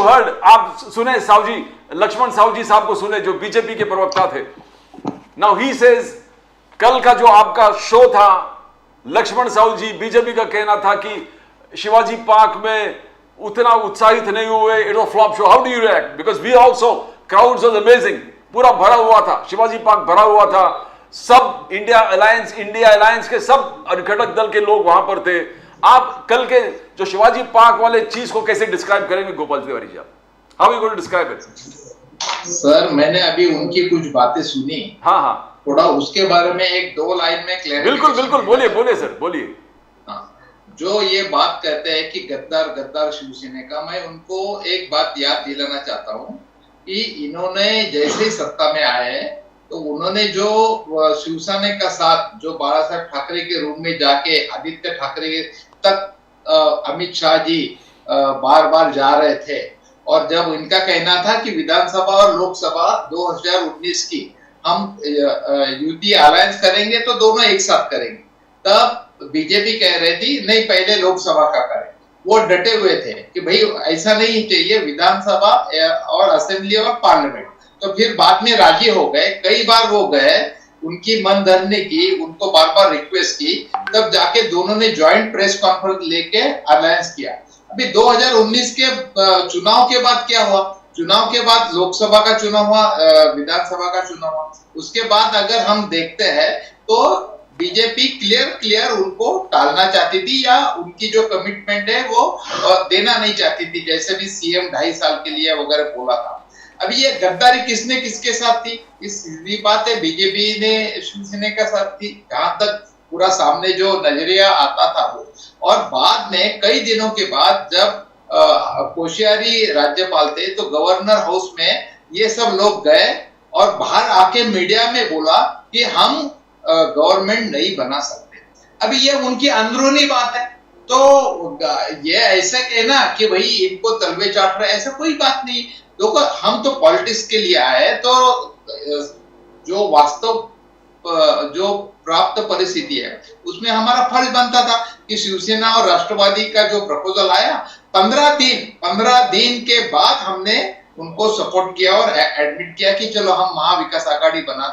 Heard, आप सुने सावजी, लक्ष्मण सावजी साहब को सुने, जो बीजेपी के प्रवक्ता थे. नाउ ही सेज, कल का जो आपका शो था, लक्ष्मण सावजी, बीजेपी का कहना था कि शिवाजी पार्क में उतना उत्साहित नहीं हुए, it was flop show. How do you react? Because we also, crowds was amazing, पूरा भरा हुआ था, शिवाजी पार्क भरा हुआ था, सब इंडिया अलायंस के सब घटक दल के लोग वहां पर थे. आप कल के जो शिवाजी पार्क वाले चीज को कैसे डिस्क्राइब करेंगे गोपाल तिवारी जी? आप how you going to describe it? Sir, मैंने अभी उनकी कुछ बातें सुनी. हाँ हाँ, थोड़ा उसके बारे में एक दो लाइन में बिल्कुल बिल्कुल, बोलिए सर, बोलिए. जो ये बात कहते हैं कि गद्दार शिवसेना का, मैं उनको एक बात याद दिलाना चाहता हूँ कि इन्होंने जैसे ही सत्ता में आए तो उन्होंने जो शिवसेना का साथ, जो बाला साहब ठाकरे के रूम में जाके आदित्य ठाकरे तक अमित शाह जी बार बार जा रहे थे, और जब इनका कहना था कि विधानसभा और लोकसभा 2019 की हम युति अलायंस करेंगे तो दोनों एक साथ करेंगे, तब बीजेपी कह रही थी नहीं, पहले लोकसभा का करें. वो डटे हुए थे कि भाई ऐसा नहीं चाहिए, विधानसभा और असेंबली और पार्लियामेंट. तो फिर बाद में राजी हो गए, कई बार वो गए, उनकी मन धरने की, उनको बार बार रिक्वेस्ट की, तब जाके दोनों ने ज्वाइंट प्रेस कॉन्फ्रेंस लेके अलायंस किया. अभी 2019 के चुनाव के बाद क्या हुआ? चुनाव के बाद लोकसभा का चुनाव हुआ, विधानसभा का चुनाव हुआ. उसके बाद अगर हम देखते हैं तो बीजेपी क्लियर उनको टालना चाहती थी, या उनकी जो कमिटमेंट है वो देना नहीं चाहती थी, जैसे भी सीएम 2.5 साल के लिए वगैरह बोला था. अभी ये गद्दारी किसने किसके साथ थी? इस सीधी बात है, बीजेपी ने शिवसेना के साथ थी, जहां तक पूरा सामने जो नजरिया आता था वो. और बाद में कई दिनों के बाद जब कोश्यारी राज्यपाल थे तो गवर्नर हाउस में ये सब लोग गए और बाहर आके मीडिया में बोला कि हम गवर्नमेंट नहीं बना सकते. अभी ये उनकी अंदरूनी बात है, तो ये ऐसा कहना कि भाई इनको तलवे चाट रहे, ऐसा कोई बात नहीं. देखो, हम तो पॉलिटिक्स के लिए आए, तो जो वास्तव जो प्राप्त परिस्थिति है उसमें हमारा फर्ज बनता था कि शिवसेना और राष्ट्रवादी का जो प्रपोजल आया, 15 दिन के बाद हमने उनको सपोर्ट किया और एडमिट किया कि चलो हम महाविकास आघाड़ी बनाते